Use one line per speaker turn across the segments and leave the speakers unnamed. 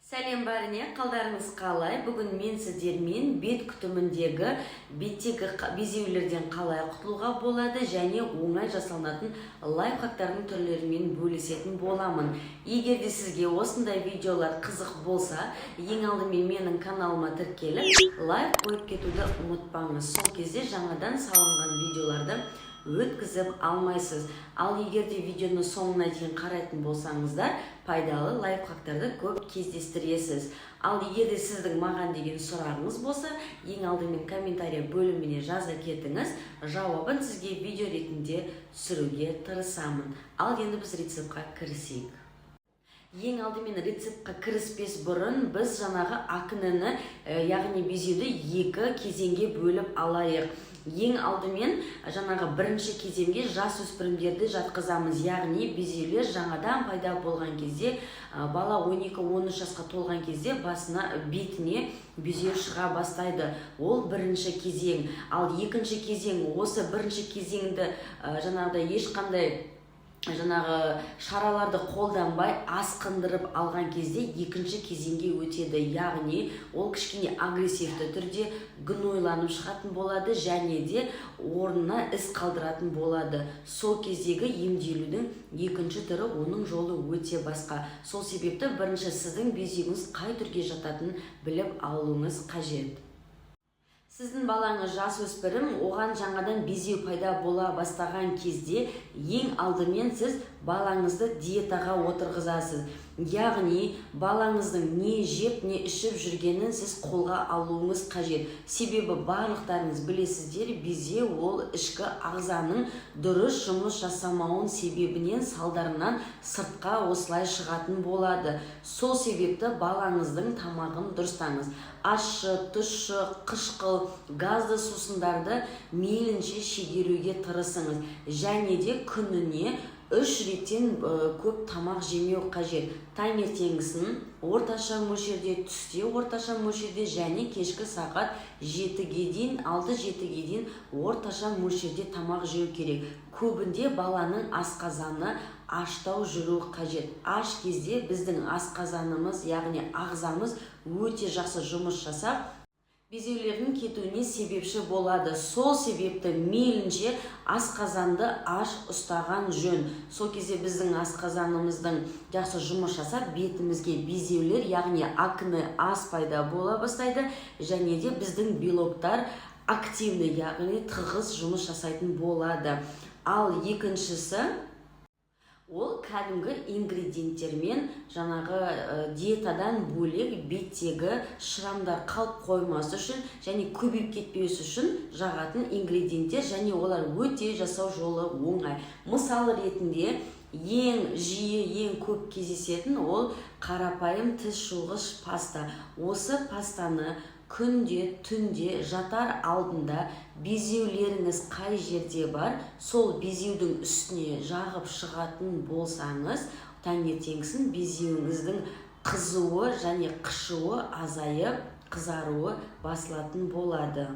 Сәлем бәріне, қалдарыңыз қалай? Бүгін мен сіздермен бет күтіміндегі беттегі безеулерден қалай құтылуға болады және оңай жасалынатын лайфхактардың түрлерімен бөлісетін боламын. Егер де сізге осындай видеолар қызық болса, ең алдымен менің каналыма тіркеліп, лайк қойып кетуді ұмытпаңыз. Сол кезде жаңадан салынған видеоларды өткізіп алмайсыз. Ал егер де видеоны соңына дейін қарайтын болсаңыздар, пайдалы лайфхактарды көп кездестіресіз. Ал егер де сіздің маған деген сұрағыңыз болса, ең алдымен комментарий бөліміне жаза кетіңіз, жауабын сізге видео ретінде түсіруге тырысамын. Ал енді біз рецептқа кірісейік. Ең алдымен рецептқа кіріспес бұрын біз жаңағы акнені, яғни безеуді екі кезеңге бөліп алайық. Ең алдымен жаңағы бірінші кезеңге жасөспірімдерді жатқызамыз, яғни безеулер жаңадан пайда болған кезде, бала 12-13 жасқа толған кезде басына, бетіне безеу шыға бастайды. Ол бірінші кезең. Ал екінші кезең, осы бірінші кезеңді жаңағыдай ешқандай шараларды қолданбай асқындырып алған кезде екінші кезеңге өтеді. Яғни ол кішкене агрессивті түрде гнойланып шығатын болады және де орнына із қалдыратын болады. Сол кездегі емделудің екінші түрі, оның жолы өте басқа. Сол себепті бірінші сіздің безеуіңіз қай түрге жататынын біліп алуыңыз қажет. Сіздің балаңыз жасөспірім, оған жаңадан безеу пайда бола бастаған кезде ең алдымен сіз балаңызды диетаға отырғызасыз. Яғни балаңыздың не жеп, не ішіп жүргенін сіз қолға алуыңыз қажет. Себебі барлықтарыңыз білесіздер, безеу ол ішкі ағзаның дұрыс жұмыс жасамауын себебінен салдарынан сыртқа осылай шығатын болады. Сол себепті балаңыздың тамағын дұрыстаңыз. Ащы, тұщы, қышқыл, газды сусындарды мейлінше шегеруге тырысыңыз. Және де күніне 3 реттен көп тамақ жемеу қажет. Таңертеңгісін орташа мөлшерде, түсте орташа мөлшерде және кешкі сағат 7-ге дейін, 6-7-ге дейін орташа мөлшерде тамақ жеу керек. Көбінде баланың асқазаны аштау жүру қажет. Аш кезде біздің асқазанымыз, яғни ағзамыз өте жақсы жұмыс жасап, безеулердің кетуіне себепші болады. Сол себепті мейлінше асқазанды аш ұстаған жөн. Сол кезде біздің асқазанымыздың жақсы жұмыс жасап, бетімізге безеулер, яғни акне аз пайда бола бастайды және де біздің белоктар активны, яғни тығыз жұмыс жасайтын болады. Ал екіншісі, ол кәдімгі ингредиенттермен жаңағы диетадан бөлек беттегі шрамдар қалып қоймасы үшін және көбейіп кетпеуі үшін жағатын ингредиенттер және олар өте жасау жолы оңай. Мысалы ретінде ең жиі, ең көп кездесетін ол қарапайым тіс жуғыш паста. Осы пастаны күнде, түнде жатар алдында безеулеріңіз қай жерде бар, сол безеудің үстіне жағып шығатын болсаңыз, таңертеңгісін безеуіңіздің қызуы және қышуы азайып, қызаруы басылатын болады.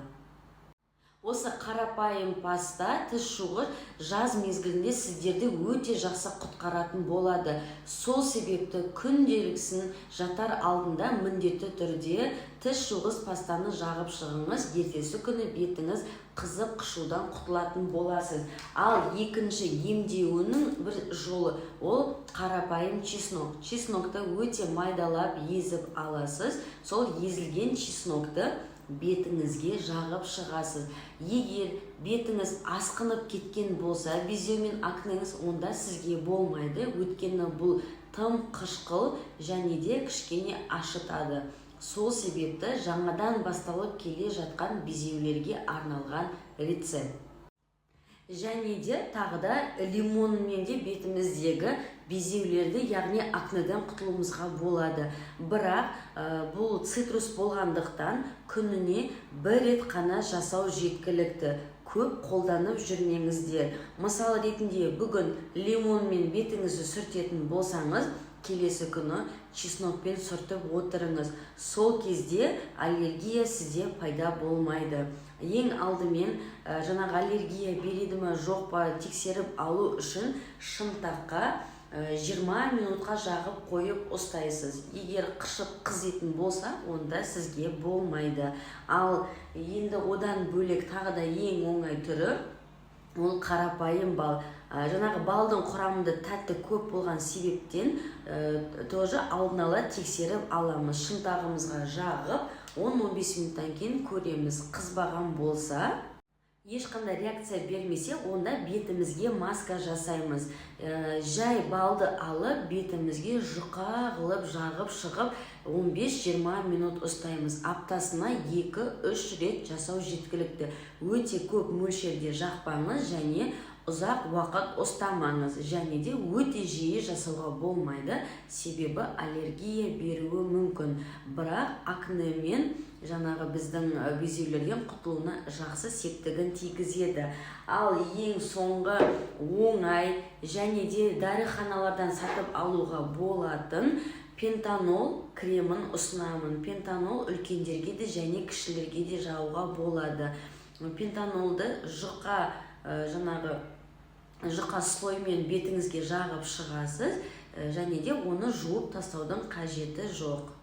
Осы қарапайым паста, тіс жуғыш жаз мезгілінде сіздерді өте жақсы құтқаратын болады. Сол себепті күнделіксін жатар алдында міндетті түрде тіс жуғыш пастаны жағып шығыңыз. Ертесі күні бетіңіз қызып қышудан құтылатын боласыз. Ал екінші емдеуінің бір жолы ол қарапайым чеснок. Чеснокты өте майдалап езіп аласыз. Сол езілген чеснокты бетіңізге жағып шығасыз. Егер бетіңіз асқынып кеткен болса, безеу мен акнеңіз, онда сізге болмайды. Өйткені бұл тым қышқыл және де кішкене ашытады. Сол себепті жаңадан басталып келе жатқан безеулерге арналған рецепт. Және де тағы да лимонмен де бетіміздегі безеулерді, яғни акнеден құтылуымызға болады. Бірақ бұл цитрус болғандықтан күніне 1 рет қана жасау жеткілікті. Көп қолданып жүрмеңіздер. Мысалы ретінде бүгін лимонмен бетіңізді сүртетін болсаңыз, келесі күні чеснокпен сүртіп отырыңыз. Сол кезде аллергия сізде пайда болмайды. Ең алдымен жаңағы аллергия береді ме жоқ па тексеріп алу үшін шынтаққа 20 минутқа жағып қойып ұстайсыз. Егер қышып қызитын болса, онда сізге болмайды. Ал енді одан бөлек тағы да ең оңай түрі ол қарапайым бал. Жаңағы балдың құрамында тәтті көп болған себептен тоже алдын ала тексеріп аламыз. Шынтағымызға жағып 10-15 минуттан кейін көреміз. Қызбаған болса, ешқандай реакция бермесе, онда бетімізге маска жасаймыз. Жай балды алып, бетімізге жұқа қылып жағып шығып 15-20 минут ұстаймыз. Аптасына 2-3 рет жасау жеткілікті. Өте көп мөлшерде жақпаңыз және ұзақ уақыт ұстамаңыз. Және де өте жиі жасауға болмайды, себебі аллергия беруі мүмкін. Бірақ акне мен жаңағы біздің безеулерден құтылуына жақсы септігін тигізеді. Ал ең соңғы оңай және де дәріханалардан сатып алуға болатын пентанол кремін ұсынамын. Пентанол үлкендерге де және кішілерге де жағуға болады. Пентанолды жұқа слоймен бетіңізге жағып шығасыз және де оны жуып тастаудың қажеті жоқ.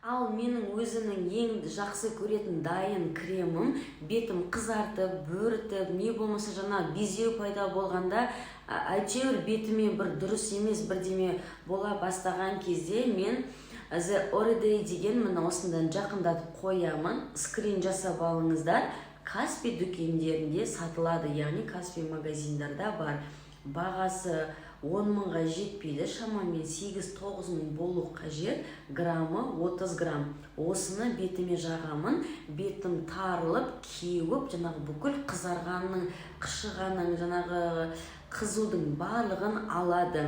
Ал менің өзімнің ең жақсы көретін дайын кремім, бетім қызартып, бөрітіп, не болмаса жаңа безеу пайда болғанда, әйтеуір бетіме бір дұрыс емес бірдеме бола бастаған кезде мен The Orday деген мына осындан жақындатып қоямын. Скрин жасап алыңыздар. Каспи дүкендерінде сатылады, яғни Каспи магазиндарда бар. Бағасы 10 мыңға жетпейді, шамамен 8-9 мың болу қажет, граммы 30 грамм. Осыны бетіме жағамын, бетім тарылып, кеуіп, жаңағы бүкіл қызарғанның, қышығанның, жаңағы қызудың барлығын алады.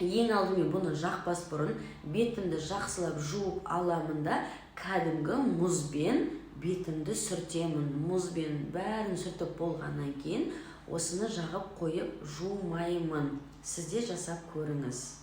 Ең алдымен бұны жақпас бұрын бетімді жақсылап жуып аламын да, кәдімгі мұзбен бетімді сүртемін. Мұзбен бәрін сүртіп болғаннан кейін осыны жағып қойып жумаймын. Сізде жасап көріңіз.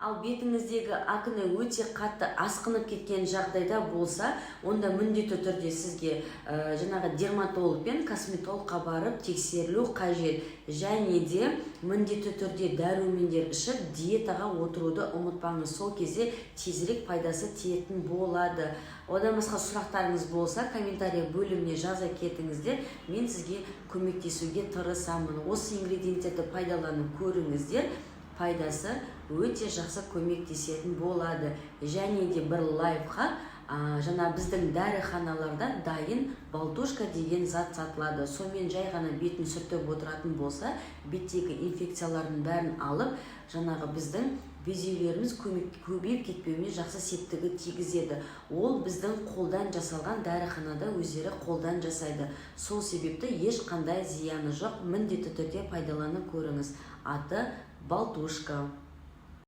Ал бетіңіздегі акне өте қатты асқынып кеткен жағдайда болса, онда міндетті түрде сізге жаңағы дерматолог пен косметологқа барып тексерілу қажет. Және де міндетті түрде дәрумендер ішіп диетаға отыруды ұмытпаңыз. Сол кезде тезірек пайдасы тиетін болады. Одан басқа сұрақтарыңыз болса, комментарий бөліміне жаза кетіңіздер. Мен сізге көмектесуге тырысамын. Осы ингредиенттерді пайдаланып көріңіздер. Пайдасы өте жақсы көмектесетін болады. Және де бір лайфхак, жаңа біздің дәріханаларда дайын балтушка деген зат сатылады. Сонымен жай ғана бетін сүртіп отыратын болса, беттегі инфекциялардың бәрін алып, жаңағы біздің безеулеріміз көбейіп кетпеуіне жақсы септігі тигізеді. Ол біздің қолдан жасалған дәріханада өздері қолдан жасайды. Сол себепті ешқандай зияны жоқ, міндетті түрде пайдаланып көріңіз. Аты балтушка.